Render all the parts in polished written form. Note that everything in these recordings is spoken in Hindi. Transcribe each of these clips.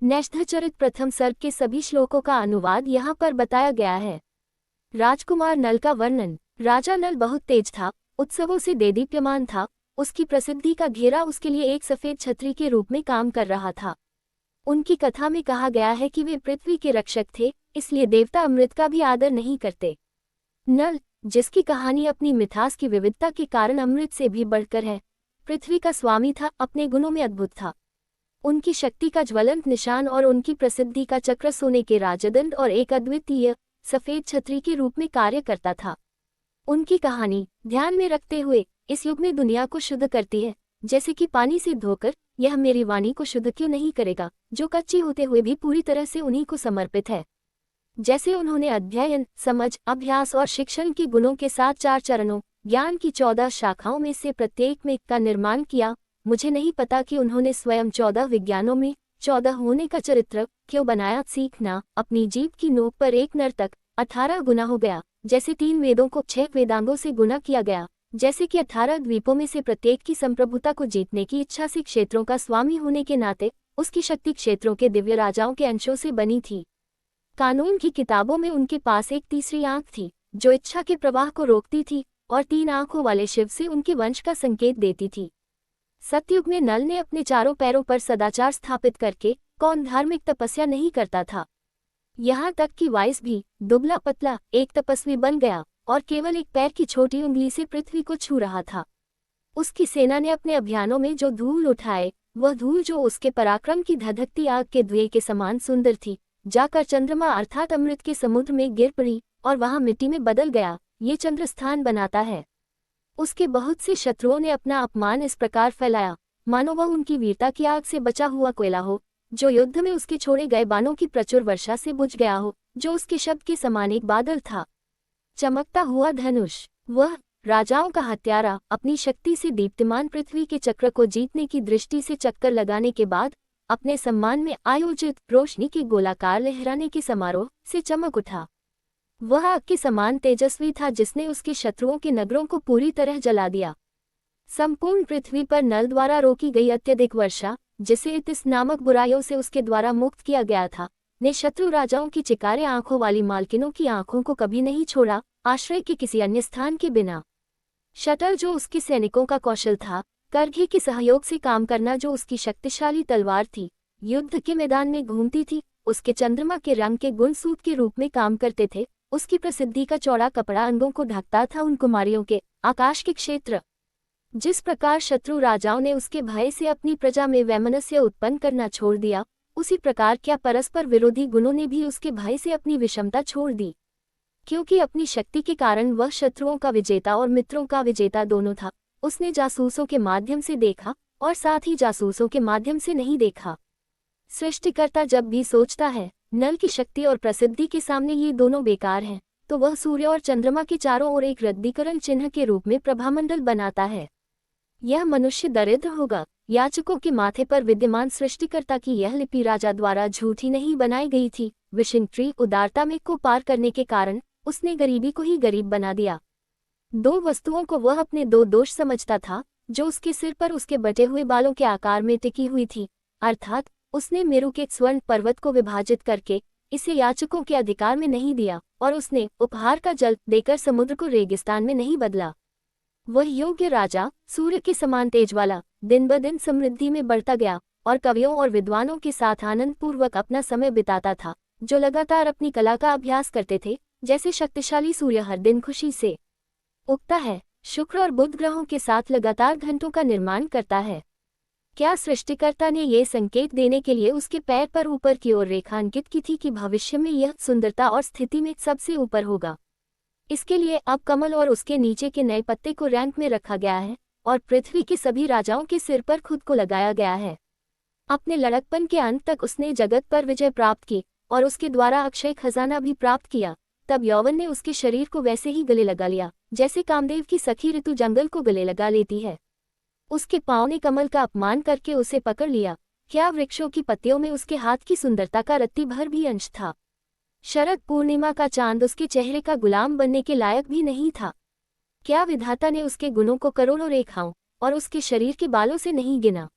नैषधचरित प्रथम सर्ग के सभी श्लोकों का अनुवाद यहाँ पर बताया गया है। राजकुमार नल का वर्णन। राजा नल बहुत तेज था, उत्सवों से देदीप्यमान था। उसकी प्रसिद्धि का घेरा उसके लिए एक सफेद छतरी के रूप में काम कर रहा था। उनकी कथा में कहा गया है कि वे पृथ्वी के रक्षक थे, इसलिए देवता अमृत का भी आदर नहीं करते। नल, जिसकी कहानी अपनी मिठास की विविधता के कारण अमृत से भी बढ़कर है, पृथ्वी का स्वामी था, अपने गुणों में अद्भुत था। उनकी शक्ति का ज्वलंत निशान और उनकी प्रसिद्धि का चक्र सोने के राजदंड और एक अद्वितीय सफेद छतरी के रूप में कार्य करता था। उनकी कहानी ध्यान में रखते हुए इस युग में दुनिया को शुद्ध करती है, जैसे कि पानी से धोकर यह मेरी वाणी को शुद्ध क्यों नहीं करेगा, जो कच्ची होते हुए भी पूरी तरह से उन्हीं को समर्पित है। जैसे उन्होंने अध्ययन, समझ, अभ्यास और शिक्षण के गुणों के साथ 4 चरणों, ज्ञान की 14 शाखाओं में से प्रत्येक में का निर्माण किया, मुझे नहीं पता कि उन्होंने स्वयं 14 विज्ञानों में 14 होने का चरित्र क्यों बनाया। सीखना, अपनी जीभ की नोक पर एक नर्तक 18 गुना हो गया, जैसे 3 वेदों को 6 वेदांगों से गुना किया गया, जैसे कि 18 द्वीपों में से प्रत्येक की संप्रभुता को जीतने की इच्छा से क्षेत्रों का स्वामी होने के नाते उसकी शक्ति क्षेत्रों के दिव्य राजाओं के अंशों से बनी थी। कानून की किताबों में उनके पास एक तीसरी आंख थी, जो इच्छा के प्रवाह को रोकती थी और 3 आंखों वाले शिव से उनके वंश का संकेत देती थी। सतयुग में नल ने अपने चारों पैरों पर सदाचार स्थापित करके कौन धार्मिक तपस्या नहीं करता था। यहाँ तक कि वाइस भी दुबला पतला एक तपस्वी बन गया और केवल एक पैर की छोटी उंगली से पृथ्वी को छू रहा था। उसकी सेना ने अपने अभियानों में जो धूल उठाए, वह धूल जो उसके पराक्रम की धधकती आग के धुएं के समान सुंदर थी, जाकर चंद्रमा अर्थात अमृत के समुद्र में गिर पड़ी और वहां मिट्टी में बदल गया, ये चंद्र स्थान बनाता है। उसके बहुत से शत्रुओं ने अपना अपमान इस प्रकार फैलाया, मानो वह उनकी वीरता की आग से बचा हुआ कोयला हो, जो युद्ध में उसके छोड़े गए बाणों की प्रचुर वर्षा से बुझ गया हो, जो उसके शब्द के समान एक बादल था। चमकता हुआ धनुष, वह राजाओं का हत्यारा, अपनी शक्ति से दीप्तिमान पृथ्वी के चक्र को जीतने की दृष्टि से चक्कर लगाने के बाद अपने सम्मान में आयोजित रोशनी के गोलाकार लहराने के समारोह से चमक उठा। वह आग के समान तेजस्वी था, जिसने उसके शत्रुओं के नगरों को पूरी तरह जला दिया। संपूर्ण पृथ्वी पर नल द्वारा रोकी गई अत्यधिक वर्षा, जिसे इतिस नामक बुराइयों से उसके द्वारा मुक्त किया गया था, ने शत्रु राजाओं की चिकारे आंखों वाली मालकिनों की आंखों को कभी नहीं छोड़ा, आश्रय के किसी अन्य स्थान के बिना। शटल, जो उसके सैनिकों का कौशल था, करघे के सहयोग से काम करना, जो उसकी शक्तिशाली तलवार थी, युद्ध के मैदान में घूमती थी, उसके चंद्रमा के रंग के गुण सूत के रूप में काम करते थे, उसकी प्रसिद्धि का चौड़ा कपड़ा अंगों को ढकता था। उन कुमारियों के आकाश के क्षेत्र, जिस प्रकार शत्रु राजाओं ने उसके भय से अपनी प्रजा में वैमनस्य उत्पन्न करना छोड़ दिया, उसी प्रकार क्या परस्पर विरोधी गुणों ने भी उसके भय से अपनी विषमता छोड़ दी। क्योंकि अपनी शक्ति के कारण वह शत्रुओं का विजेता और मित्रों का विजेता दोनों था, उसने जासूसों के माध्यम से देखा और साथ ही जासूसों के माध्यम से नहीं देखा। सृष्टिकर्ता जब भी सोचता है नल की शक्ति और प्रसिद्धि के सामने ये दोनों बेकार हैं, तो वह सूर्य और चंद्रमा के चारों ओर एक रद्दीकरण चिन्ह के रूप में प्रभामंडल बनाता है। यह मनुष्य दरिद्र होगा। याचकों के माथे पर विद्यमान सृष्टिकर्ता की यह लिपि राजा द्वारा झूठी नहीं बनाई गई थी। विशिंत्री उदारता में को पार करने के कारण उसने गरीबी को ही गरीब बना दिया। 2 वस्तुओं को वह अपने 2 दोष समझता था, जो उसके सिर पर उसके बटे हुए बालों के आकार में टिकी हुई थी, अर्थात उसने मेरु के स्वर्ण पर्वत को विभाजित करके इसे याचकों के अधिकार में नहीं दिया, और उसने उपहार का जल देकर समुद्र को रेगिस्तान में नहीं बदला। वह योग्य राजा, सूर्य के समान तेज वाला, दिन ब दिन समृद्धि में बढ़ता गया और कवियों और विद्वानों के साथ आनंद पूर्वक अपना समय बिताता था, जो लगातार अपनी कला का अभ्यास करते थे, जैसे शक्तिशाली सूर्य हर दिन खुशी से उगता है, शुक्र और बुध ग्रहों के साथ लगातार घंटों का निर्माण करता है। क्या सृष्टिकर्ता ने ये संकेत देने के लिए उसके पैर पर ऊपर की ओर रेखांकित की थी कि भविष्य में यह सुंदरता और स्थिति में सबसे ऊपर होगा। इसके लिए अब कमल और उसके नीचे के नए पत्ते को रैंक में रखा गया है और पृथ्वी के सभी राजाओं के सिर पर खुद को लगाया गया है। अपने लड़कपन के अंत तक उसने जगत पर विजय प्राप्त की और उसके द्वारा अक्षय खजाना भी प्राप्त किया। तब यौवन ने उसके शरीर को वैसे ही गले लगा लिया, जैसे कामदेव की सखी ऋतु जंगल को गले लगा लेती है। उसके पाँव ने कमल का अपमान करके उसे पकड़ लिया। क्या वृक्षों की पत्तियों में उसके हाथ की सुंदरता का रत्ती भर भी अंश था? शरद पूर्णिमा का चांद उसके चेहरे का गुलाम बनने के लायक भी नहीं था। क्या विधाता ने उसके गुणों को करोड़ों रेखाओं और उसके शरीर के बालों से नहीं गिना?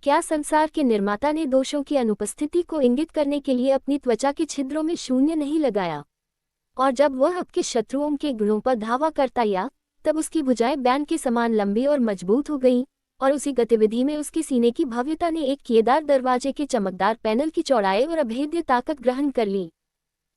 क्या संसार के निर्माता ने दोषों की अनुपस्थिति को इंगित करने के लिए अपनी त्वचा के छिद्रों में शून्य नहीं लगाया? और जब वह आपके शत्रुओं के गुणों पर धावा करता या तब उसकी भुजाएं बैन के समान लंबी और मजबूत हो गईं, और उसी गतिविधि में उसके सीने की भव्यता ने एक किएदार दरवाजे के चमकदार पैनल की चौड़ाई और अभेद्य ताकत ग्रहण कर ली।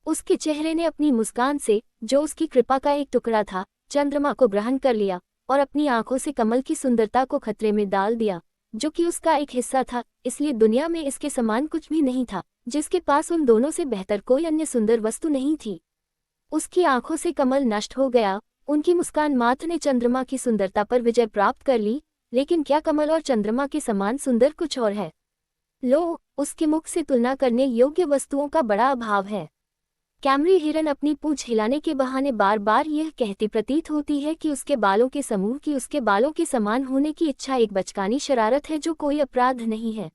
उसके चेहरे ने अपनी मुस्कान से, जो उसकी कृपा का एक टुकड़ा था, चंद्रमा को ग्रहण कर लिया और अपनी आंखों से कमल की सुंदरता को खतरे में डाल दिया, जो कि उसका एक हिस्सा था। इसलिए दुनिया में इसके समान कुछ भी नहीं था, जिसके पास उन दोनों से बेहतर कोई अन्य सुंदर वस्तु नहीं थी। उसकी आंखों से कमल नष्ट हो गया, उनकी मुस्कान मात्र ने चंद्रमा की सुंदरता पर विजय प्राप्त कर ली, लेकिन क्या कमल और चंद्रमा के समान सुंदर कुछ और है? लो, उसके मुख से तुलना करने योग्य वस्तुओं का बड़ा अभाव है। कैमरी हिरन अपनी पूंछ हिलाने के बहाने बार बार यह कहती प्रतीत होती है कि उसके बालों के समूह की उसके बालों के समान होने की इच्छा एक बचकानी शरारत है जो कोई अपराध नहीं है।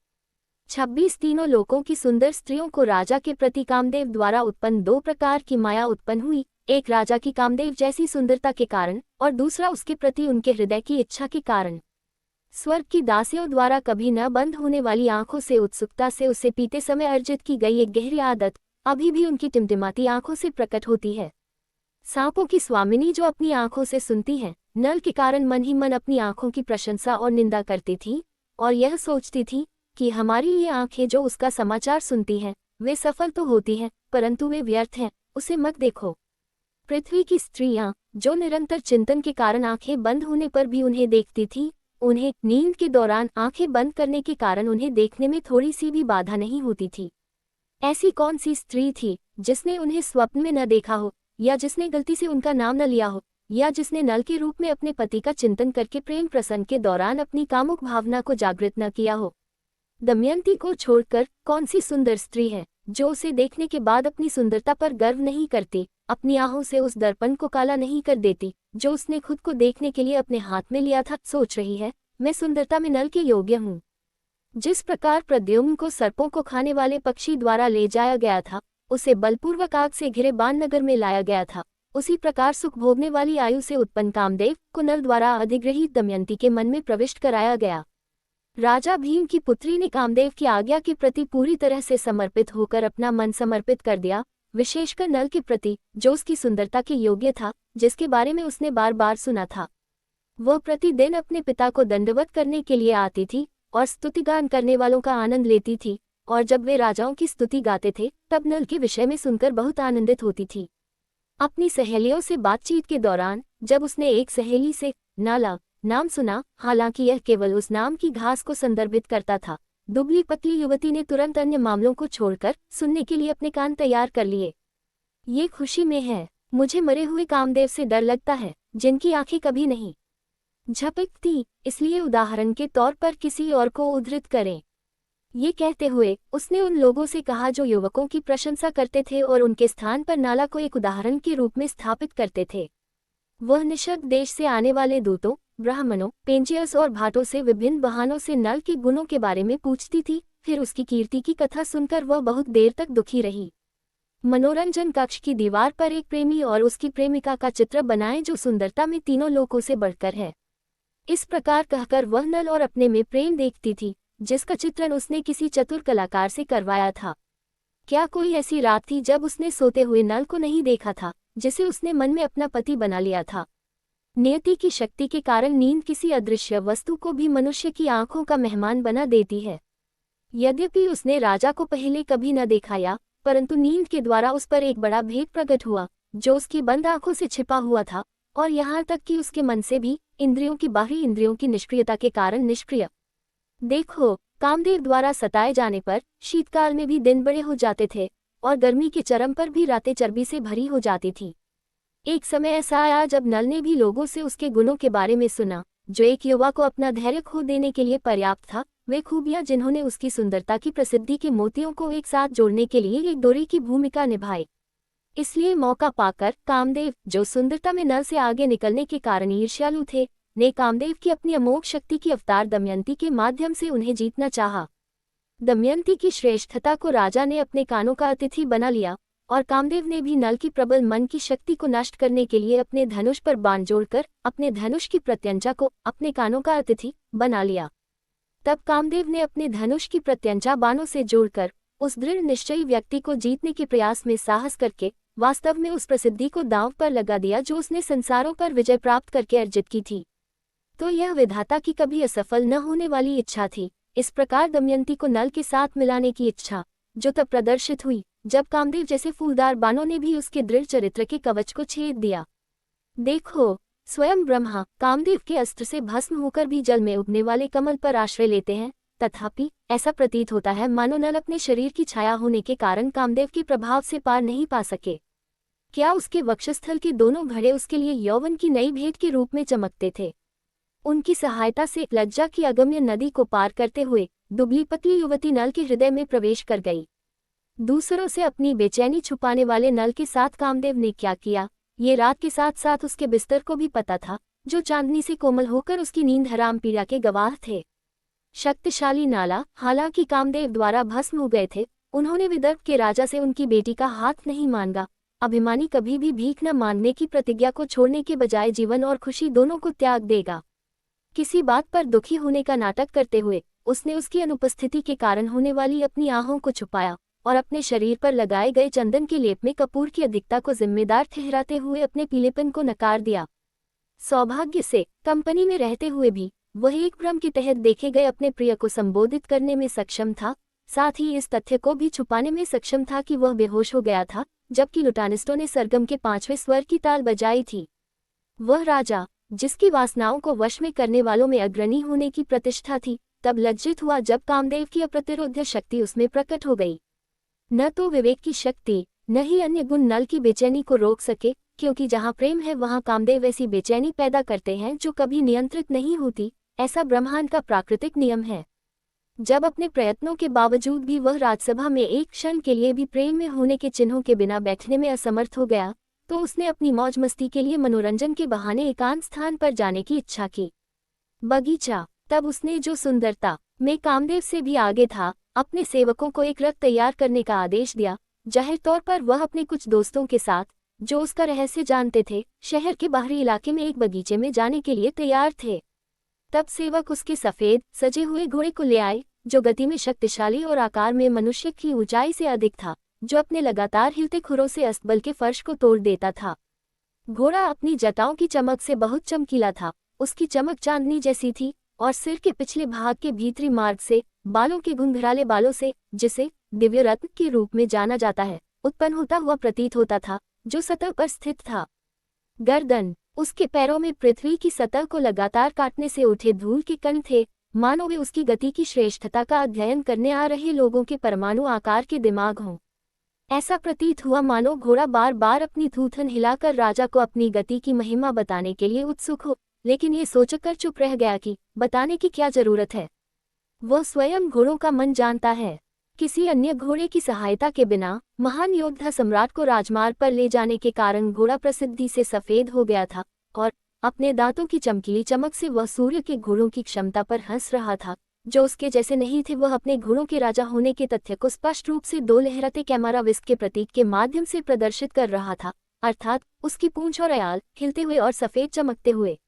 26 तीनों लोकों की सुंदर स्त्रियों को राजा के प्रति कामदेव द्वारा उत्पन्न दो प्रकार की माया उत्पन्न हुई, एक राजा की कामदेव जैसी सुंदरता के कारण और दूसरा उसके प्रति उनके हृदय की इच्छा के कारण। स्वर्ग की दासियों द्वारा कभी न बंद होने वाली आंखों से उत्सुकता से उसे पीते समय अर्जित की गई एक गहरी आदत अभी भी उनकी टिमटिमाती आंखों से प्रकट होती है। सांपों की स्वामिनी जो अपनी आंखों से सुनती हैं, नल के कारण मन ही मन अपनी आंखों की प्रशंसा और निंदा करती थी और यह सोचती थी कि हमारी ये आंखें जो उसका समाचार सुनती हैं, वे सफल तो होती हैं परंतु वे व्यर्थ हैं, उसे मत देखो। पृथ्वी की स्त्रियां जो निरंतर चिंतन के कारण आंखें बंद होने पर भी उन्हें देखती थी, उन्हें नींद के दौरान आंखें बंद करने के कारण उन्हें देखने में थोड़ी सी भी बाधा नहीं होती थी। ऐसी कौन सी स्त्री थी जिसने उन्हें स्वप्न में न देखा हो, या जिसने गलती से उनका नाम न लिया हो, या जिसने नल के रूप में अपने पति का चिंतन करके प्रेम प्रसंग के दौरान अपनी कामुक भावना को जागृत न किया हो? दमयंती को छोड़कर कौन सी सुंदर स्त्री है जो उसे देखने के बाद अपनी सुंदरता पर गर्व नहीं करती, अपनी आहों से उस दर्पण को काला नहीं कर देती जो उसने खुद को देखने के लिए अपने हाथ में लिया था? सोच रही है, मैं सुंदरता में नल के योग्य हूँ। जिस प्रकार प्रद्युम्न को सर्पों को खाने वाले पक्षी द्वारा ले जाया गया था, उसे बलपूर्वक आग से घिरे बाण नगर में लाया गया था, उसी प्रकार सुख भोगने वाली आयु से उत्पन्न कामदेव को नल द्वारा अधिग्रहित दमयंती के मन में प्रविष्ट कराया गया। राजा भीम की पुत्री ने कामदेव की आज्ञा के प्रति पूरी तरह से समर्पित होकर अपना मन समर्पित कर दिया, विशेषकर नल के प्रति जो उसकी सुंदरता के योग्य था, जिसके बारे में उसने बार बार सुना था। वह प्रतिदिन अपने पिता को दंडवत करने के लिए आती थी और स्तुतिगान करने वालों का आनंद लेती थी, और जब वे राजाओं की स्तुति गाते थे तब नल के विषय में सुनकर बहुत आनंदित होती थी। अपनी सहेलियों से बातचीत के दौरान जब उसने एक सहेली से नाला नाम सुना, हालांकि यह केवल उस नाम की घास को संदर्भित करता था, दुबली पतली युवती ने तुरंत अन्य मामलों को छोड़कर सुनने के लिए अपने कान तैयार कर लिए। ये खुशी में है, मुझे मरे हुए कामदेव से डर लगता है जिनकी आंखें कभी नहीं झपकती, इसलिए उदाहरण के तौर पर किसी और को उद्धृत करें। ये कहते हुए उसने उन लोगों से कहा जो युवकों की प्रशंसा करते थे और उनके स्थान पर नाला को एक उदाहरण के रूप में स्थापित करते थे। वह निषद देश से आने वाले दूतों, ब्राह्मणों, पेंचियस और भाटों से विभिन्न बहानों से नल के गुणों के बारे में पूछती थी। फिर उसकी कीर्ति की कथा सुनकर वह बहुत देर तक दुखी रही। मनोरंजन कक्ष की दीवार पर एक प्रेमी और उसकी प्रेमिका का चित्र बनाएं जो सुंदरता में तीनों लोकों से बढ़कर है। इस प्रकार कहकर वह नल और अपने में प्रेम देखती थी, जिसका चित्रण उसने किसी चतुर कलाकार से करवाया था। क्या कोई ऐसी रात थी जब उसने सोते हुए नल को नहीं देखा था, जिसे उसने मन में अपना पति बना लिया था? नियति की शक्ति के कारण नींद किसी अदृश्य वस्तु को भी मनुष्य की आंखों का मेहमान बना देती है। यद्यपि उसने राजा को पहले कभी न देखा, परंतु नींद के द्वारा उस पर एक बड़ा भेद प्रकट हुआ जो उसकी बंद आंखों से छिपा हुआ था, और यहाँ तक कि उसके मन से भी, इंद्रियों की बाहरी इंद्रियों की निष्क्रियता के कारण निष्क्रिय। देखो, कामदेव द्वारा सताए जाने पर शीतकाल में भी दिन बड़े हो जाते थे और गर्मी के चरम पर भी रातें चर्बी से भरी हो जाती थी। एक समय ऐसा आया जब नल ने भी लोगों से उसके गुणों के बारे में सुना, जो एक युवा को अपना धैर्य खो देने के लिए पर्याप्त था, वे खूबियां जिन्होंने उसकी सुंदरता की प्रसिद्धि के मोतियों को एक साथ जोड़ने के लिए एक डोरी की भूमिका निभाई। इसलिए मौका पाकर कामदेव, जो सुंदरता में नल से आगे निकलने के कारण ईर्ष्यालु थे, ने कामदेव की अपनी अमोघ शक्ति की अवतार दमयंती के माध्यम से उन्हें जीतना चाहा। दमयंती की श्रेष्ठता को राजा ने अपने कानों का अतिथि बना लिया, और कामदेव ने भी नल की प्रबल मन की शक्ति को नष्ट करने के लिए अपने धनुष पर बाण जोड़कर अपने धनुष की प्रत्यंचा को अपने कानों का अतिथि बना लिया। तब कामदेव ने अपने धनुष की प्रत्यंचा बाणों से जोड़कर उस दृढ़ निश्चयी व्यक्ति को जीतने के प्रयास में साहस करके वास्तव में उस प्रसिद्धि को दांव पर लगा दिया जो उसने संसारों पर विजय प्राप्त करके अर्जित की थी। तो यह विधाता की कभी असफल न होने वाली इच्छा थी। इस प्रकार दमयंती को नल के साथ मिलाने की इच्छा, जो तब प्रदर्शित हुई जब कामदेव जैसे फूलदार बाणों ने भी उसके दृढ़ चरित्र के कवच को छेद दिया। देखो, स्वयं ब्रह्मा कामदेव के अस्त्र से भस्म होकर भी जल में उगने वाले कमल पर आश्रय लेते हैं, तथापि ऐसा प्रतीत होता है मानो नल अपने शरीर की छाया होने के कारण कामदेव के प्रभाव से पार नहीं पा सके। क्या उसके वक्षस्थल के दोनों घड़े उसके लिए यौवन की नई भेंट के रूप में चमकते थे। उनकी सहायता से लज्जा की अगम्य नदी को पार करते हुए दुबली पतली युवती नल के हृदय में प्रवेश कर गई। दूसरों से अपनी बेचैनी छुपाने वाले नल के साथ कामदेव ने क्या किया, ये रात के साथ साथ उसके बिस्तर को भी पता था, जो चांदनी से कोमल होकर उसकी नींद हराम पीड़ा के गवाह थे। शक्तिशाली नाला हालांकि कामदेव द्वारा भस्म हो गए थे, उन्होंने विदर्भ के राजा से उनकी बेटी का हाथ नहीं मांगा। अभिमानी कभी भी भीख न मांगने की प्रतिज्ञा को छोड़ने के बजाय जीवन और खुशी दोनों को त्याग देगा। किसी बात पर दुखी होने का नाटक करते हुए उसने उसकी अनुपस्थिति के कारण होने वाली अपनी आहों को छुपाया और अपने शरीर पर लगाए गए चंदन के लेप में कपूर की अधिकता को जिम्मेदार ठहराते हुए अपने पीलेपन को नकार दिया। सौभाग्य से कंपनी में रहते हुए भी वह एक भ्रम के तहत देखे गए अपने प्रिय को संबोधित करने में सक्षम था, साथ ही इस तथ्य को भी छुपाने में सक्षम था कि वह बेहोश हो गया था जबकि लुटानिस्टों ने सरगम के 5वें स्वर की ताल बजाई थी। वह राजा जिसकी वासनाओं को वश में करने वालों में अग्रणी होने की प्रतिष्ठा थी, तब लज्जित हुआ जब कामदेव की अप्रतिरोध्य शक्ति उसमें प्रकट हो गई। न तो विवेक की शक्ति न ही अन्य गुण नल की बेचैनी को रोक सके, क्योंकि जहाँ प्रेम है वहाँ कामदेव ऐसी बेचैनी पैदा करते हैं जो कभी नियंत्रित नहीं होती। ऐसा ब्रह्मांड का प्राकृतिक नियम है। जब अपने प्रयत्नों के बावजूद भी वह राजसभा में एक क्षण के लिए भी प्रेम में होने के चिन्हों के बिना बैठने में असमर्थ हो गया, तो उसने अपनी मौज मस्ती के लिए मनोरंजन के बहाने एकांत स्थान पर जाने की इच्छा की। बगीचा। तब उसने जो सुंदरता में कामदेव से भी आगे था, अपने सेवकों को एक रथ तैयार करने का आदेश दिया। जाहिर तौर पर वह अपने कुछ दोस्तों के साथ, जो उसका रहस्य जानते थे, शहर के बाहरी इलाके में एक बगीचे में जाने के लिए तैयार थे। तब सेवक उसके सफेद सजे हुए घोड़े को ले आए, जो गति में शक्तिशाली और आकार में मनुष्य की ऊंचाई से अधिक था, जो अपने लगातार हिलते खुरों से अस्तबल के फर्श को तोड़ देता था। घोड़ा अपनी जटाओं की चमक से बहुत चमकीला था। उसकी चमक चांदनी जैसी थी और सिर के पिछले भाग के भीतरी मार्ग से, बालों के घुंघराले बालों से, जिसे दिव्य रत्न के रूप में जाना जाता है, उत्पन्न होता हुआ प्रतीत होता था, जो सतह पर स्थित था। गर्दन। उसके पैरों में पृथ्वी की सतह को लगातार काटने से उठे धूल के कण थे, मानो वे उसकी गति की श्रेष्ठता का अध्ययन करने आ रहे लोगों के परमाणु आकार के दिमाग हों। ऐसा प्रतीत हुआ मानो घोड़ा बार बार अपनी थूथन हिलाकर राजा को अपनी गति की महिमा बताने के लिए उत्सुक हो, लेकिन ये सोचकर चुप रह गया कि बताने की क्या जरूरत है। वह स्वयं घोड़ों का मन जानता है। किसी अन्य घोड़े की सहायता के बिना महान योद्धा सम्राट को राजमार्ग पर ले जाने के कारण घोड़ा प्रसिद्धि से सफेद हो गया था और अपने दांतों की चमकीली चमक से वह सूर्य के घोड़ों की क्षमता पर हंस रहा था, जो उसके जैसे नहीं थे। वह अपने घोड़ों के राजा होने के तथ्य को स्पष्ट रूप से 2 लहराते कैमरा विस्क के प्रतीक के माध्यम से प्रदर्शित कर रहा था, अर्थात उसकी पूंछ और अयाल हिलते हुए और सफेद चमकते हुए।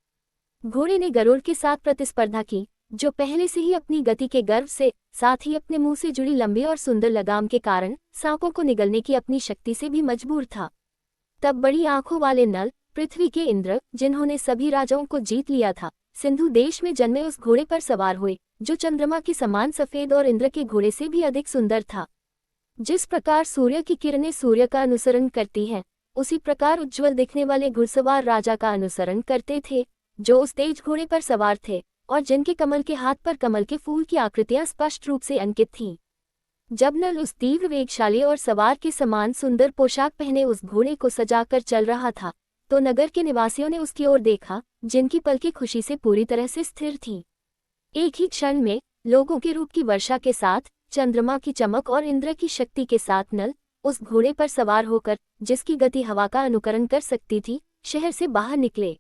घोड़े ने गरुड़ के साथ प्रतिस्पर्धा की, जो पहले से ही अपनी गति के गर्व से, साथ ही अपने मुंह से जुड़ी लंबी और सुंदर लगाम के कारण सांपों को निगलने की अपनी शक्ति से भी मजबूर था। तब बड़ी आंखों वाले नल, पृथ्वी के इंद्र, जिन्होंने सभी राजाओं को जीत लिया था, सिंधु देश में जन्मे उस घोड़े पर सवार हुए, जो चंद्रमा के समान सफेद और इंद्र के घोड़े से भी अधिक सुंदर था। जिस प्रकार सूर्य की किरणें सूर्य का अनुसरण करती हैं, उसी प्रकार उज्ज्वल दिखने वाले घुड़सवार राजा का अनुसरण करते थे, जो उस तेज घोड़े पर सवार थे और जिनके कमल के हाथ पर कमल के फूल की आकृतियां स्पष्ट रूप से अंकित थीं। जब नल उस तीव्र वेगशाली और सवार के समान सुंदर पोशाक पहने उस घोड़े को सजाकर चल रहा था, तो नगर के निवासियों ने उसकी ओर देखा, जिनकी पलकें खुशी से पूरी तरह से स्थिर थीं। एक ही क्षण में लोगों के रूप की वर्षा के साथ, चंद्रमा की चमक और इंद्र की शक्ति के साथ नल उस घोड़े पर सवार होकर, जिसकी गति हवा का अनुकरण कर सकती थी, शहर से बाहर निकले।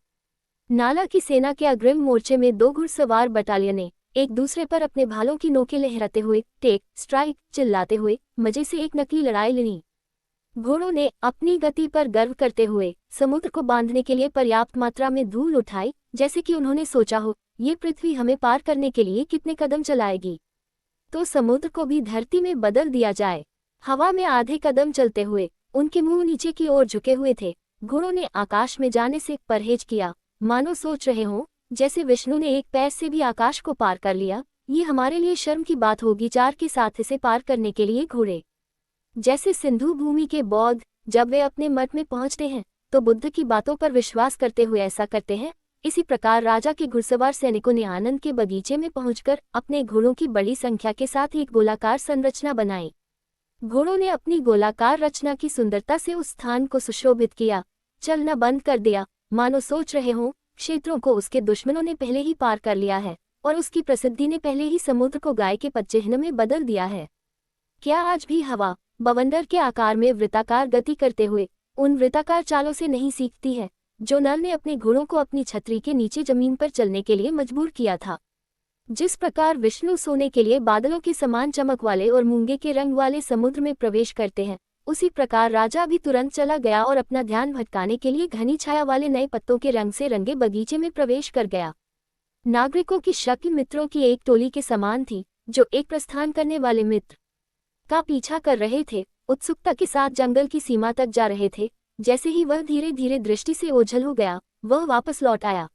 नाला की सेना के अग्रिम मोर्चे में 2 घुड़सवार बटालियनें एक दूसरे पर अपने भालों की नोकें लहराते हुए, टेक स्ट्राइक चिल्लाते हुए मजे से एक नकली लड़ाई लड़ी। घोड़ों ने अपनी गति पर गर्व करते हुए समुद्र को बांधने के लिए पर्याप्त मात्रा में धूल उठाई, जैसे कि उन्होंने सोचा हो ये पृथ्वी हमें पार करने के लिए कितने कदम चलाएगी। तो समुद्र को भी धरती में बदल दिया जाए। हवा में आधे कदम चलते हुए उनके मुंह नीचे की ओर झुके हुए थे। घोड़ों ने आकाश में जाने से परहेज किया, मानो सोच रहे हों जैसे विष्णु ने एक पैर से भी आकाश को पार कर लिया, ये हमारे लिए शर्म की बात होगी। चार के साथ इसे पार करने के लिए घोड़े। जैसे सिंधु भूमि के बौद्ध जब वे अपने मठ में पहुंचते हैं तो बुद्ध की बातों पर विश्वास करते हुए ऐसा करते हैं, इसी प्रकार राजा के घुड़सवार सैनिकों ने आनंद के बगीचे में पहुंचकर अपने घोड़ों की बड़ी संख्या के साथ एक गोलाकार संरचना बनाई। घोड़ों ने अपनी गोलाकार रचना की सुंदरता से उस स्थान को सुशोभित किया, चलना बंद कर दिया, मानो सोच रहे हों क्षेत्रों को उसके दुश्मनों ने पहले ही पार कर लिया है और उसकी प्रसिद्धि ने पहले ही समुद्र को गाय के पदचिह्न में बदल दिया है। क्या आज भी हवा बवंडर के आकार में वृत्ताकार गति करते हुए उन वृत्ताकार चालों से नहीं सीखती है जो नल ने अपने घोड़ों को अपनी छतरी के नीचे जमीन पर चलने के लिए मजबूर किया था। जिस प्रकार विष्णु सोने के लिए बादलों के समान चमक वाले और मूंगे के रंग वाले समुद्र में प्रवेश करते हैं, उसी प्रकार राजा भी तुरंत चला गया और अपना ध्यान भटकाने के लिए घनी छाया वाले नए पत्तों के रंग से रंगे बगीचे में प्रवेश कर गया। नागरिकों की शक्ति मित्रों की एक टोली के समान थी जो एक प्रस्थान करने वाले मित्र का पीछा कर रहे थे, उत्सुकता के साथ जंगल की सीमा तक जा रहे थे। जैसे ही वह धीरे धीरे दृष्टि से ओझल हो गया, वह वापस लौट आया।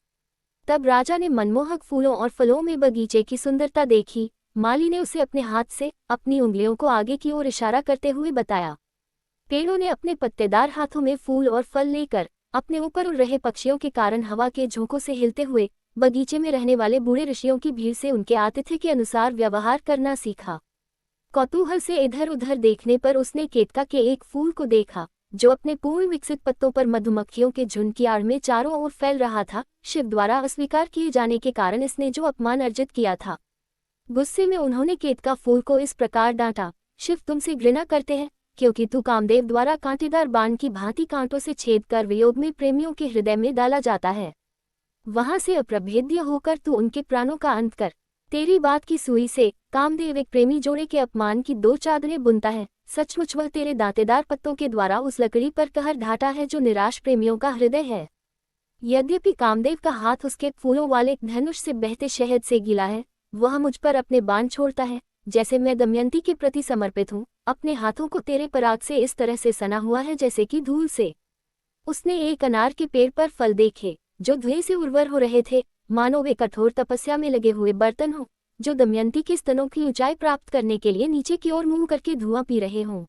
तब राजा ने मनमोहक फूलों और फलों में बगीचे की सुंदरता देखी। माली ने उसे अपने हाथ से अपनी उंगलियों को आगे की ओर इशारा करते हुए बताया। पेड़ों ने अपने पत्तेदार हाथों में फूल और फल लेकर अपने ऊपर उड़ रहे पक्षियों के कारण हवा के झोंकों से हिलते हुए बगीचे में रहने वाले बूढ़े ऋषियों की भीड़ से उनके आतिथ्य के अनुसार व्यवहार करना सीखा। कौतूहल से इधर उधर देखने पर उसने केतका के एक फूल को देखा जो अपने पूर्ण विकसित पत्तों पर मधुमक्खियों के झुंड की आड़ में चारों ओर फैल रहा था। शिव द्वारा अस्वीकार किए जाने के कारण इसने जो अपमान अर्जित किया था। गुस्से में उन्होंने केतका फूल को इस प्रकार डांटा, शिव तुमसे घृणा करते हैं क्योंकि तू कामदेव द्वारा कांटेदार बाण की भांति कांटों से छेद कर वियोग में प्रेमियों के हृदय में डाला जाता है। वहां से अप्रभेद्य होकर तू उनके प्राणों का अंत कर। तेरी बात की सुई से कामदेव एक प्रेमी जोड़े के अपमान की दो चादरें बुनता है। सचमुच वह तेरे दांतेदार पत्तों के द्वारा उस लकड़ी पर कहर ढाटा है जो निराश प्रेमियों का हृदय है। यद्यपि कामदेव का हाथ उसके फूलों वाले धनुष से बहते शहद से गीला है, वह मुझ पर अपने बाण छोड़ता है जैसे मैं दमयंती के प्रति समर्पित हूँ। अपने हाथों को तेरे पराग से इस तरह से सना हुआ है जैसे कि धूल से। उसने एक अनार के पेड़ पर फल देखे जो धुएं से उर्वर हो रहे थे, मानो वे कठोर तपस्या में लगे हुए बर्तन हों जो दमयंती के स्तनों की ऊंचाई प्राप्त करने के लिए नीचे की ओर मुंह करके धुआं पी रहे हों।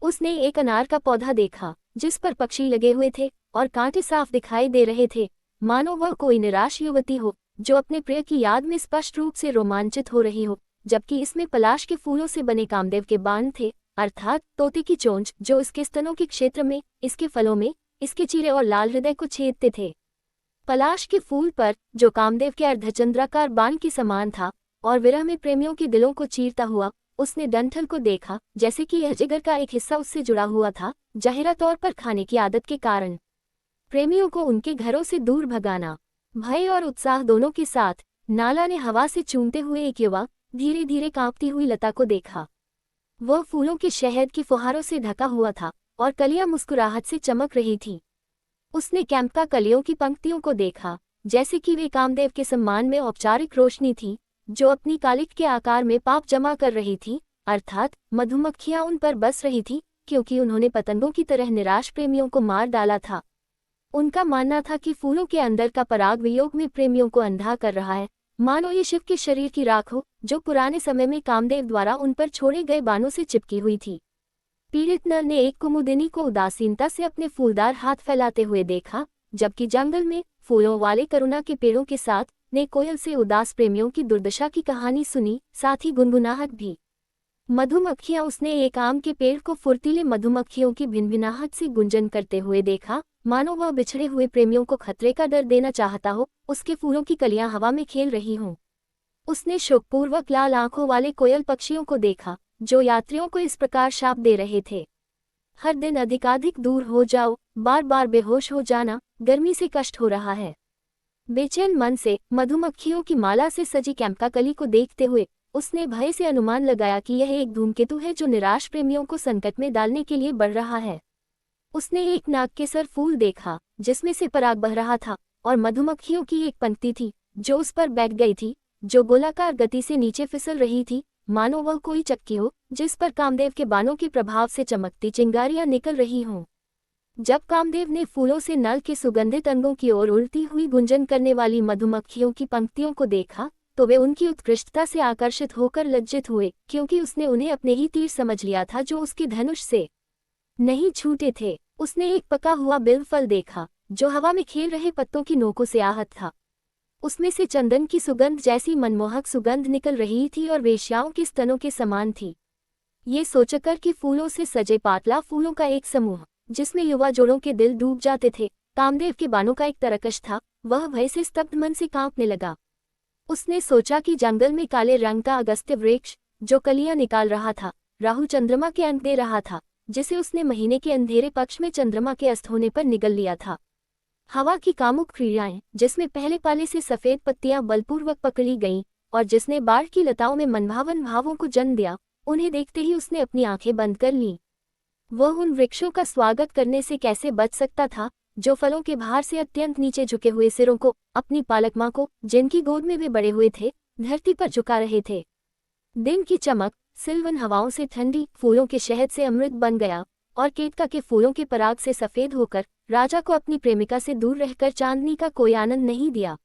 उसने एक अनार का पौधा देखा जिस पर पक्षी लगे हुए थे और कांटे साफ दिखाई दे रहे थे, मानो वह कोई निराश युवती हो जो अपने प्रिय की याद में स्पष्ट रूप से रोमांचित हो रही हो, जबकि इसमें पलाश के फूलों से बने कामदेव के बाण थे, अर्थात तोते की चोंच जो इसके स्तनों के क्षेत्र में, इसके फलों में, इसके चीरे और लाल हृदय को छेदते थे। पलाश के फूल पर जो कामदेव के अर्धचंद्राकार बाण के समान था और विरह में प्रेमियों के दिलों को चीरता हुआ, उसने डंठल को देखा जैसे कि यह जिगर का एक हिस्सा उससे जुड़ा हुआ था, जाहिरा तौर पर खाने की आदत के कारण। प्रेमियों को उनके घरों से दूर भगाना। भय और उत्साह दोनों के साथ नाला ने हवा से चूमते हुए एक युवा धीरे धीरे कांपती हुई लता को देखा। वह फूलों के शहद की फुहारों से ढका हुआ था और कलियां मुस्कुराहट से चमक रही थीं। उसने कैंपका कलियों की पंक्तियों को देखा जैसे कि वे कामदेव के सम्मान में औपचारिक रोशनी थी जो अपनी कालिक के आकार में पाप जमा कर रही थी, अर्थात मधुमक्खियां उन पर बस रही थी क्योंकि उन्होंने पतंगों की तरह निराश प्रेमियों को मार डाला था। उनका मानना था कि फूलों के अंदर का पराग वियोग में प्रेमियों को अंधा कर रहा है, मानो ये शिव के शरीर की राख हो जो पुराने समय में कामदेव द्वारा उन पर छोड़े गए बाणों से चिपकी हुई थी। पीड़ित नर ने एक कुमुदिनी को उदासीनता से अपने फूलदार हाथ फैलाते हुए देखा, जबकि जंगल में फूलों वाले करुणा के पेड़ों के साथ ने कोयल से उदास प्रेमियों की दुर्दशा की कहानी सुनी, साथ ही गुनगुनाहट भी। मधुमक्खियां उसने एक आम के पेड़ को फुर्तीले मधुमक्खियों की भिनभिनाहट से गुंजन करते हुए देखा, मानो वह बिछड़े हुए प्रेमियों को खतरे का डर देना चाहता हो, उसके फूलों की कलियां हवा में खेल रही हों। उसने शोकपूर्वक लाल आंखों वाले कोयल पक्षियों को देखा जो यात्रियों को इस प्रकार शाप दे रहे थे, हर दिन अधिकाधिक दूर हो जाओ, बार बार बेहोश हो जाना, गर्मी से कष्ट हो रहा है। बेचैन मन से मधुमक्खियों की माला से सजी कैंपका कली को देखते हुए उसने भय से अनुमान लगाया कि यह एक धूमकेतु है जो निराश प्रेमियों को संकट में डालने के लिए बढ़ रहा है। उसने एक नागकेसर फूल देखा जिसमें से पराग बह रहा था और मधुमक्खियों की एक पंक्ति थी जो उस पर बैठ गई थी, जो गोलाकार गति से नीचे फिसल रही थी, मानो वह कोई चक्की हो जिस पर कामदेव के बाणों के प्रभाव से चमकती चिंगारियां निकल रही हों। जब कामदेव ने फूलों से नल के सुगंधित अंगों की ओर उड़ती हुई गुंजन करने वाली मधुमक्खियों की पंक्तियों को देखा, तो वे उनकी उत्कृष्टता से आकर्षित होकर लज्जित हुए, क्योंकि उसने उन्हें अपने ही तीर समझ लिया था जो उसके धनुष से नहीं छूटे थे। उसने एक पका हुआ बिल फल देखा, जो हवा में खेल रहे पत्तों की नोकों से आहत था। उसमें से चंदन की सुगंध जैसी मनमोहक सुगंध निकल रही थी और वेश्याओं के स्तनों के समान थी। ये सोचकर कि फूलों से सजे पातला फूलों का एक समूह, जिसमें युवा जोड़ों के दिल डूब जाते थे, कामदेव के बाणों का एक तरकश था, वह भय से स्तब्ध मन से कांपने लगा। उसने सोचा कि जंगल में काले रंग का अगस्त्य वृक्ष, जो कलियां निकाल रहा था, राहु चंद्रमा के अंक दे रहा था, जिसे उसने महीने के अंधेरे पक्ष में चंद्रमा के अस्त होने पर निगल लिया था। हवा की कामुक क्रियाएं, जिसमें पहले पाले से सफेद पत्तियां बलपूर्वक पकड़ी गईं और जिसने बाढ़ की लताओं में मनभावन भावों को जन्म दिया, उन्हें देखते ही उसने अपनी आंखें बंद कर लीं। वह उन वृक्षों का स्वागत करने से कैसे बच सकता था, जो फलों के भार से अत्यंत नीचे झुके हुए सिरों को, अपनी पालक माँ को, जिनकी गोद में वे बड़े हुए थे, धरती पर झुका रहे थे। दिन की चमक सिल्वन हवाओं से ठंडी, फूलों के शहद से अमृत बन गया और केतका के फूलों के पराग से सफेद होकर राजा को अपनी प्रेमिका से दूर रहकर चांदनी का कोई आनंद नहीं दिया।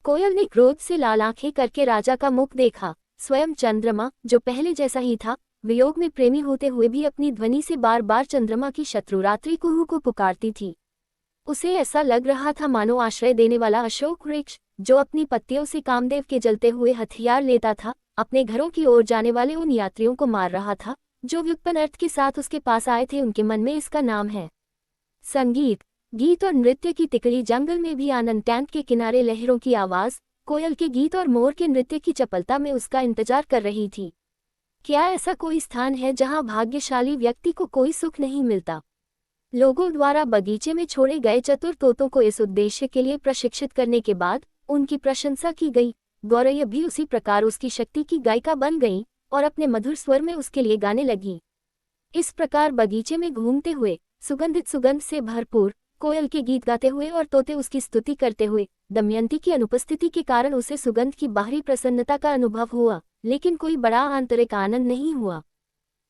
कोयल ने क्रोध से लाल आंखें करके राजा का मुख देखा। स्वयं चंद्रमा, जो पहले जैसा ही था, वियोग में प्रेमी होते हुए भी अपनी ध्वनि से बार बार चंद्रमा की शत्रु रात्रि कुहू को पुकारती थी। उसे ऐसा लग रहा था मानो आश्रय देने वाला अशोक वृक्ष, जो अपनी पत्तियों से कामदेव के जलते हुए हथियार लेता था, अपने घरों की ओर जाने वाले उन यात्रियों को मार रहा था, जो व्युत्पन्न अर्थ के साथ उसके पास आए थे। उनके मन में इसका नाम है संगीत। गीत और नृत्य की तिकड़ी जंगल में भी आनंद। टैंक के किनारे लहरों की आवाज, कोयल के गीत और मोर के नृत्य की चपलता में उसका इंतजार कर रही थी। क्या ऐसा कोई स्थान है जहां भाग्यशाली व्यक्ति को कोई सुख नहीं मिलता? लोगों द्वारा बगीचे में छोड़े गए चतुर तोतों को इस उद्देश्य के लिए प्रशिक्षित करने के बाद उनकी प्रशंसा की गई। गौरैया भी उसी प्रकार उसकी शक्ति की गायिका बन गई और अपने मधुर स्वर में उसके लिए गाने लगी। इस प्रकार बगीचे में घूमते हुए, सुगंधित सुगंध से भरपूर, कोयल के गीत गाते हुए और तोते उसकी स्तुति करते हुए, दमयंती की अनुपस्थिति के कारण उसे सुगंध की बाहरी प्रसन्नता का अनुभव हुआ, लेकिन कोई बड़ा आंतरिक आनंद नहीं हुआ।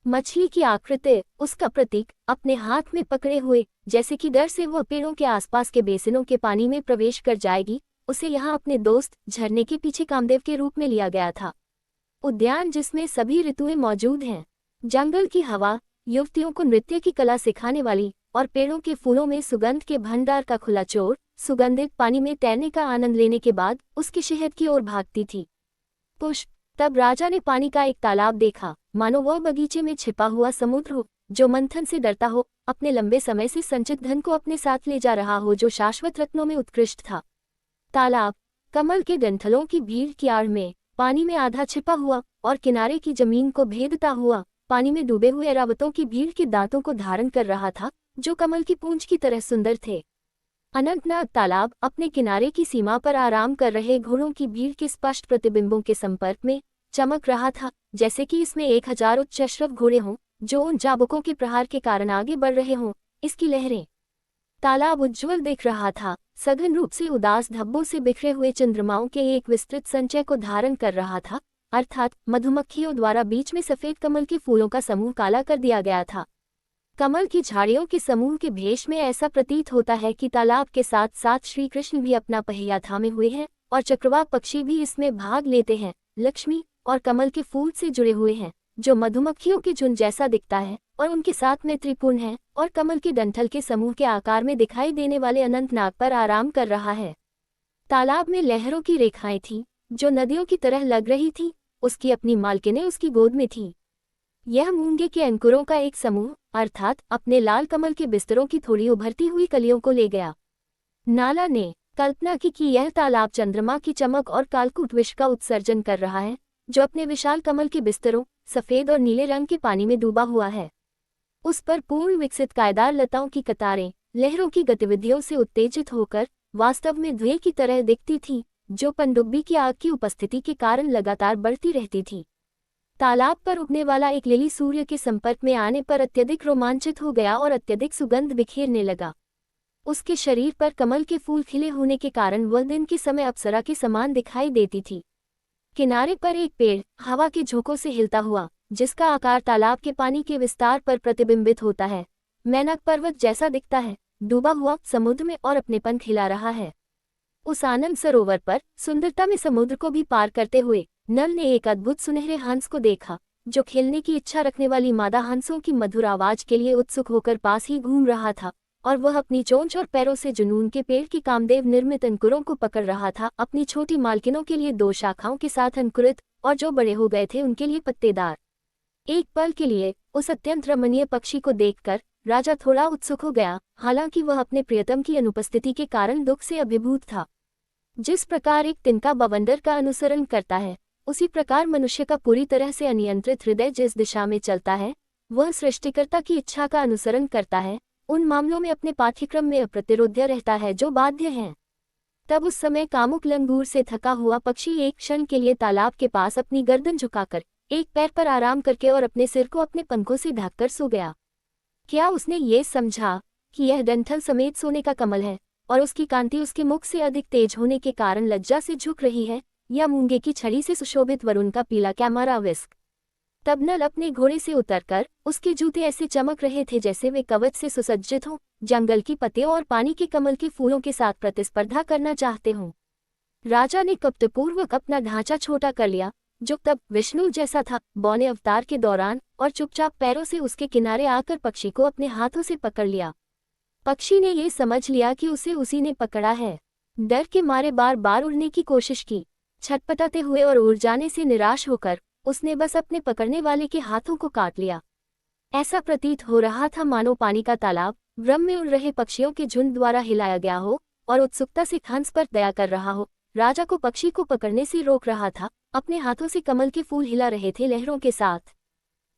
मछली की आकृति, उसका प्रतीक, अपने हाथ में पकड़े हुए, जैसे कि डर से वह पेड़ों के आसपास के बेसिनों के पानी में प्रवेश कर जाएगी, उसे यहाँ अपने दोस्त झरने के पीछे कामदेव के रूप में लिया गया था। उद्यान जिसमें सभी ऋतुएं मौजूद हैं, जंगल की हवा, युवतियों को नृत्य की कला सिखाने वाली, और पेड़ों के फूलों में सुगंध के भंडार का खुला चोर, सुगंधित पानी में तैरने का आनंद लेने के बाद उसके शहद की ओर भागती थी। पुष्प। तब राजा ने पानी का एक तालाब देखा, मानो वह बगीचे में छिपा हुआ समुद्र हो, जो मंथन से डरता हो, अपने लंबे समय से संचित धन को अपने साथ ले जा रहा हो, जो शाश्वत रत्नों में उत्कृष्ट था। तालाब कमल के डंठलों की भीड़ की आड़ में, पानी में आधा छिपा हुआ और किनारे की जमीन को भेदता हुआ, पानी में डूबे हुए ऐरावतों की भीड़ के दांतों को धारण कर रहा था, जो कमल की पूंछ की तरह सुंदर थे। अनंतनाग तालाब अपने किनारे की सीमा पर आराम कर रहे घोड़ों की भीड़ के स्पष्ट प्रतिबिंबों के संपर्क में चमक रहा था, जैसे कि इसमें 1000 उच्च अश्रव घोड़े हों, जो उन चाबुकों के प्रहार के कारण आगे बढ़ रहे हों। इसकी लहरें। तालाब उज्ज्वल दिख रहा था, सघन रूप से उदास धब्बों से बिखरे हुए चंद्रमाओं के एक विस्तृत संचय को धारण कर रहा था, अर्थात मधुमक्खियों द्वारा बीच में सफेद कमल के फूलों का समूह काला कर दिया गया था। कमल की झाड़ियों के समूह के भेष में ऐसा प्रतीत होता है कि तालाब के साथ साथ श्री कृष्ण भी अपना पहिया थामे हुए हैं और चक्रवाक पक्षी भी इसमें भाग लेते हैं। लक्ष्मी और कमल के फूल से जुड़े हुए हैं, जो मधुमक्खियों के झुंड जैसा दिखता है और उनके साथ मैत्रीपूर्ण है, और कमल के डंठल के समूह के आकार में दिखाई देने वाले अनंतनाग पर आराम कर रहा है। तालाब में लहरों की रेखाएं थीं, जो नदियों की तरह लग रही थीं। उसकी अपनी मालकिनें उसकी गोद में थीं। यह मूंगे के अंकुरों का एक समूह, अर्थात अपने लाल कमल के बिस्तरों की थोड़ी उभरती हुई कलियों को ले गया। नाला ने कल्पना की कि यह तालाब चंद्रमा की चमक और कालकूट विष का उत्सर्जन कर रहा है, जो अपने विशाल कमल के बिस्तरों, सफेद और नीले रंग के पानी में डूबा हुआ है। उस पर पूर्ण विकसित कायदार लताओं की कतारें लहरों की गतिविधियों से उत्तेजित होकर वास्तव में धुएं की तरह दिखती थीं, जो पनडुब्बी की आग की उपस्थिति के कारण लगातार बढ़ती रहती थी। तालाब पर उगने वाला एक लिली सूर्य के संपर्क में आने पर अत्यधिक रोमांचित हो गया और अत्यधिक सुगंध बिखेरने लगा। उसके शरीर पर कमल के फूल खिले होने के कारण वह दिन के समय अप्सरा के समान दिखाई देती थी। किनारे पर एक पेड़ हवा के झोंकों से हिलता हुआ, जिसका आकार तालाब के पानी के विस्तार पर प्रतिबिंबित होता है, मैनक पर्वत जैसा दिखता है, डूबा हुआ समुद्र में और अपने पंख हिला रहा है। उस आनंद सरोवर पर सुंदरता में समुद्र को भी पार करते हुए नल ने एक अद्भुत सुनहरे हंस को देखा, जो खेलने की इच्छा रखने वाली मादा हंसों की मधुर आवाज के लिए उत्सुक होकर पास ही घूम रहा था, और वह अपनी चोंच और पैरों से जुनून के पेड़ की कामदेव निर्मित अंकुरों को पकड़ रहा था, अपनी छोटी मालकिनों के लिए 2 शाखाओं के साथ अंकुरित और जो बड़े हो गए थे उनके लिए पत्तेदार। एक पल के लिए उस अत्यंत रमणीय पक्षी को देखकर राजा थोड़ा उत्सुक हो गया, हालांकि वह अपने प्रियतम की अनुपस्थिति के कारण दुख से अभिभूत था। जिस प्रकार एक तिनका बवंडर का अनुसरण करता है, उसी प्रकार मनुष्य का पूरी तरह से अनियंत्रित हृदय जिस दिशा में चलता है, वह सृष्टिकर्ता की इच्छा का अनुसरण करता है, उन मामलों में अपने पाठ्यक्रम में अप्रतिरोध्य रहता है जो बाध्य हैं। तब उस समय कामुक लंगूर से थका हुआ पक्षी एक क्षण के लिए तालाब के पास अपनी गर्दन झुकाकर एक पैर पर आराम करके और अपने सिर को अपने पंखों से ढककर सो गया। क्या उसने ये समझा कि यह डंठल समेत सोने का कमल है और उसकी कांति उसके मुख से अधिक तेज होने के कारण लज्जा से झुक रही है, या मूंगे की छड़ी से सुशोभित वरुण का पीला कैमरा विस्क? तब नल अपने घोड़े से उतरकर, उसके जूते ऐसे चमक रहे थे जैसे वे कवच से सुसज्जित हों, जंगल की पत्तियों और पानी के कमल के फूलों के साथ प्रतिस्पर्धा करना चाहते हों। राजा ने कपटपूर्वक अपना ढांचा छोटा कर लिया, जो तब विष्णु जैसा था, बौने अवतार के दौरान, और चुपचाप पैरों से उसके किनारे आकर पक्षी को अपने हाथों से पकड़ लिया। पक्षी ने ये समझ लिया कि उसे उसी ने पकड़ा है। डर के मारे बार बार उड़ने की कोशिश की, छटपटाते हुए और उड़ जाने से निराश होकर उसने बस अपने पकड़ने वाले के हाथों को काट लिया। ऐसा प्रतीत हो रहा था मानो पानी का तालाब भ्रम में उड़ रहे पक्षियों के झुंड द्वारा हिलाया गया हो और उत्सुकता से हंस पर दया कर रहा हो। राजा को पक्षी को पकड़ने से रोक रहा था, अपने हाथों से कमल के फूल हिला रहे थे लहरों के साथ।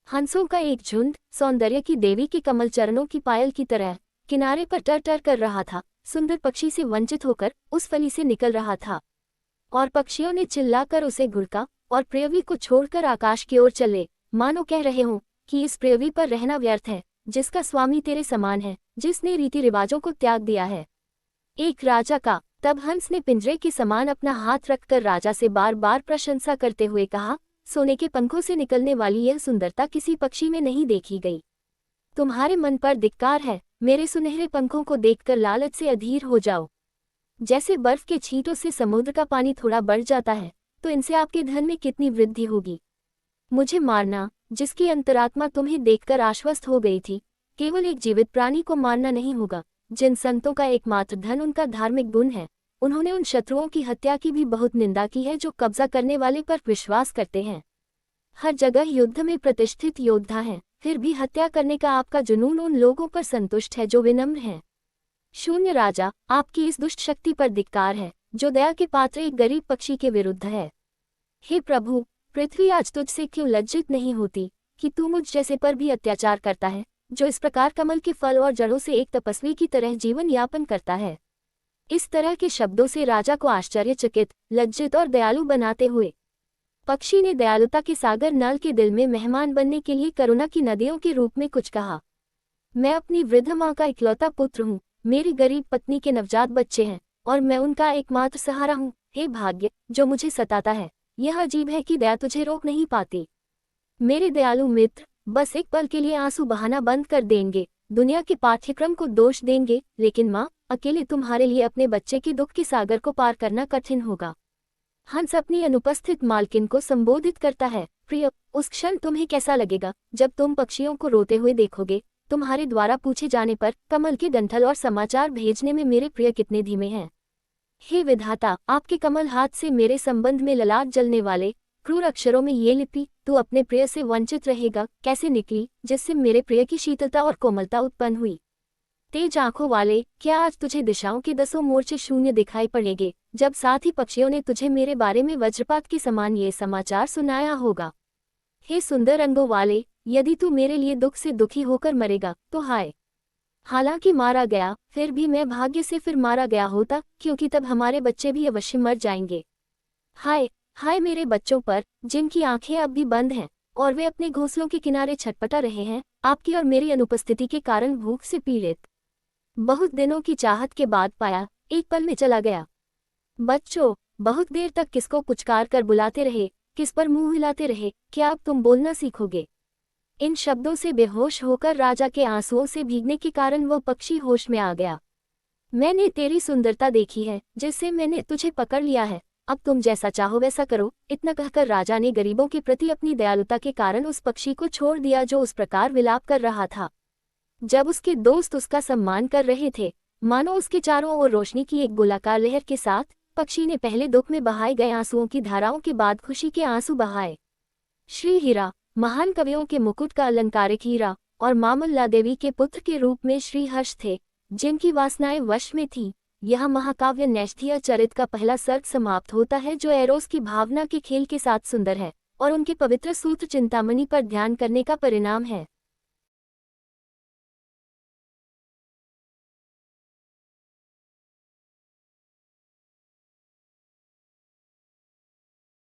हंसों का एक झुंड सौंदर्य की देवी के कमल चरणों की पायल की तरह किनारे पर टर टर कर रहा था, सुंदर पक्षी से वंचित होकर उस फली से निकल रहा था। और पक्षियों ने चिल्लाकर उसे घुड़का और प्रियवी को छोड़कर आकाश की ओर चले, मानो कह रहे हों कि इस प्रियवी पर रहना व्यर्थ है, जिसका स्वामी तेरे समान है, जिसने रीति रिवाजों को त्याग दिया है। एक राजा का। तब हंस ने पिंजरे के समान अपना हाथ रखकर राजा से बार बार प्रशंसा करते हुए कहा, सोने के पंखों से निकलने वाली यह सुंदरता किसी पक्षी में नहीं देखी गई। तुम्हारे मन पर धिक्कार है, मेरे सुनहरे पंखों को देखकर लालच से अधीर हो जाओ। जैसे बर्फ के छींटों से समुद्र का पानी थोड़ा बढ़ जाता है, तो इनसे आपके धन में कितनी वृद्धि होगी। मुझे मारना, जिसकी अंतरात्मा तुम्हें देखकर आश्वस्त हो गई थी, केवल एक जीवित प्राणी को मारना नहीं होगा। जिन संतों का एकमात्र धन उनका धार्मिक गुण है, उन्होंने उन शत्रुओं की हत्या की भी बहुत निंदा की है जो कब्जा करने वाले पर विश्वास करते हैं। हर जगह युद्ध में प्रतिष्ठित योद्धा हैं, फिर भी हत्या करने का आपका जुनून उन लोगों पर संतुष्ट है जो विनम्र हैं। शून्य राजा, आपकी इस दुष्ट शक्ति पर धिक्कार है, जो दया के पात्र एक गरीब पक्षी के विरुद्ध है। हे प्रभु, पृथ्वी आज तुझसे क्यों लज्जित नहीं होती कि तू मुझ जैसे पर भी अत्याचार करता है, जो इस प्रकार कमल के फल और जड़ों से एक तपस्वी की तरह जीवन यापन करता है। इस तरह के शब्दों से राजा को आश्चर्यचकित, लज्जित और दयालु बनाते हुए पक्षी ने दयालुता के सागर नल के दिल में मेहमान बनने के लिए करुणा की नदियों के रूप में कुछ कहा। मैं अपनी वृद्ध माँ का इकलौता पुत्र हूँ, मेरी गरीब पत्नी के नवजात बच्चे हैं और मैं उनका एकमात्र सहारा हूँ। हे भाग्य, जो मुझे सताता है, यह अजीब है कि दया तुझे रोक नहीं पाती। मेरे दयालु मित्र बस एक पल के लिए आंसू बहाना बंद कर देंगे, दुनिया के पाठ्यक्रम को दोष देंगे, लेकिन माँ, अकेले तुम्हारे लिए अपने बच्चे के दुख के सागर को पार करना कठिन होगा। हंस अपनी अनुपस्थित मालकिन को संबोधित करता है, प्रिय, उस क्षण तुम्हें कैसा लगेगा जब तुम पक्षियों को रोते हुए देखोगे। तुम्हारे द्वारा पूछे जाने पर कमल के डंठल और समाचार भेजने में मेरे प्रिय कितने धीमे हैं। हे विधाता, आपके कमल हाथ से मेरे संबंध में ललाट जलने वाले क्रूर अक्षरों में ये लिपि, तू अपने प्रिय से वंचित रहेगा, कैसे निकली, जिससे मेरे प्रिय की शीतलता और कोमलता उत्पन्न हुई। तेज आंखों वाले, क्या आज तुझे दिशाओं के 10 मोर्चे शून्य दिखाई पड़ेंगे, जब साथ ही पक्षियों ने तुझे मेरे बारे में वज्रपात के समान ये समाचार सुनाया होगा। हे सुंदर रंगों वाले, यदि तू मेरे लिए दुख से दुखी होकर मरेगा तो हाय। हालांकि मारा गया, फिर भी मैं भाग्य से फिर मारा गया होता, क्योंकि तब हमारे बच्चे भी अवश्य मर जाएंगे। हाय हाय मेरे बच्चों पर, जिनकी आंखें अब भी बंद हैं और वे अपने घोंसलों के किनारे छटपटा रहे हैं, आपकी और मेरी अनुपस्थिति के कारण भूख से पीड़ित। बहुत दिनों की चाहत के बाद पाया, एक पल में चला गया। बच्चों, बहुत देर तक किसको पुचकार कर बुलाते रहे, किस पर मुंह हिलाते रहे, क्या अब तुम बोलना सीखोगे? इन शब्दों से बेहोश होकर राजा के आंसुओं से भीगने के कारण वह पक्षी होश में आ गया। मैंने तेरी सुंदरता देखी है, जिससे मैंने तुझे पकड़ लिया है, अब तुम जैसा चाहो वैसा करो। इतना कहकर राजा ने गरीबों के प्रति अपनी दयालुता के कारण उस पक्षी को छोड़ दिया जो उस प्रकार विलाप कर रहा था। जब उसके दोस्त उसका सम्मान कर रहे थे, मानो उसके चारों ओर रोशनी की एक गोलाकार लहर के साथ, पक्षी ने पहले दुख में बहाए गए आंसुओं की धाराओं के बाद खुशी के आंसू बहाए। श्री हीरा, महान कवियों के मुकुट का अलंकारिक हीरा, और मामल्ला देवी के पुत्र के रूप में श्री हर्ष थे, जिनकी वासनाएं वश में थी। यह महाकाव्य नैष्ठिया चरित का पहला सर्ग समाप्त होता है, जो एरोस की भावना के खेल के साथ सुंदर है और उनके पवित्र सूत्र चिंतामणि पर ध्यान करने का परिणाम है।